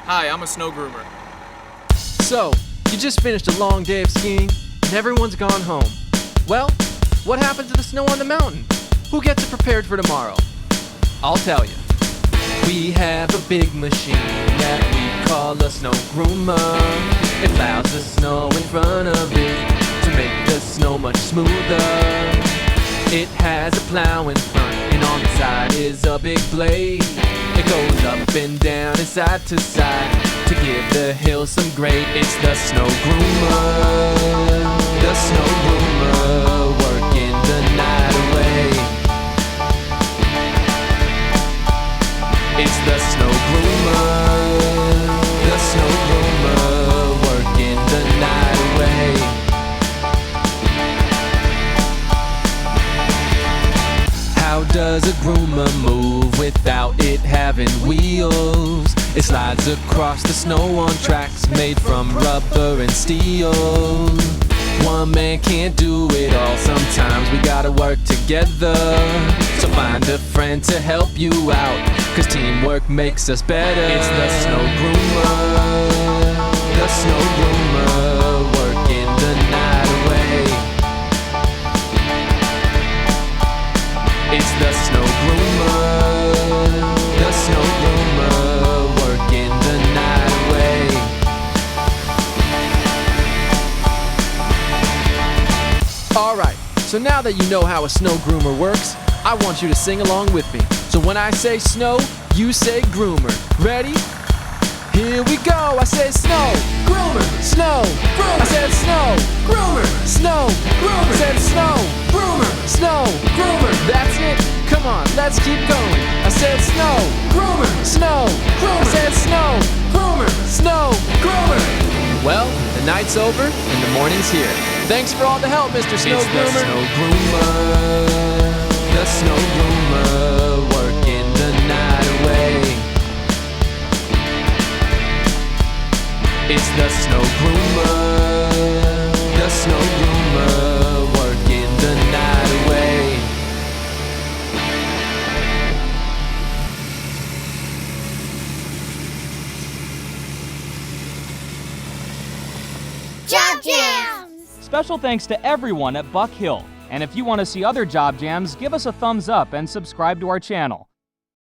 Hi, I'm a snow groomer. So, you just finished a long day of skiing, and everyone's gone home. Well, what happened to the snow on the mountain? Who gets it prepared for tomorrow? I'll tell you. We have a big machine that we call a snow groomer. It plows the snow in front of it to make the snow much smoother. It has a plow in front, and on the side is a big blade. It goes up and down and side to side to give the hills some grade. It's the snow groomer. The snow groomer, working the night away. It's the snow groomer. The snow groomer, working the night away. How does a groomer move without it having wheels? It slides across the snow on tracks made from rubber and steel. One man can't do it all, sometimes we gotta work together. So find a friend to help you out, 'cause teamwork makes us better. It's the snow groomer. The snow groomer, working the night away. It's the snow groomer. The snow groomer, working the night away. Alright, so now that you know how a snow groomer works, I want you to sing along with me. So when I say snow, you say groomer. Ready? Here we go. I say snow groomer, snow groomer. I said snow groomer, snow groomer. I said snow groomer, snow groomer. That's it. Come on, let's keep going. I said snow groomer, snow groomer. I said snow groomer, snow groomer. Well, the night's over and the morning's here. Thanks for all the help, Mr. Snow Groomer. The snow groomer. The snow groomer, working the night away. It's the snow groomer. The snow groomer, working the night away. Job Jams! Special thanks to everyone at Buck Hill. And if you want to see other Job Jams, give us a thumbs up and subscribe to our channel.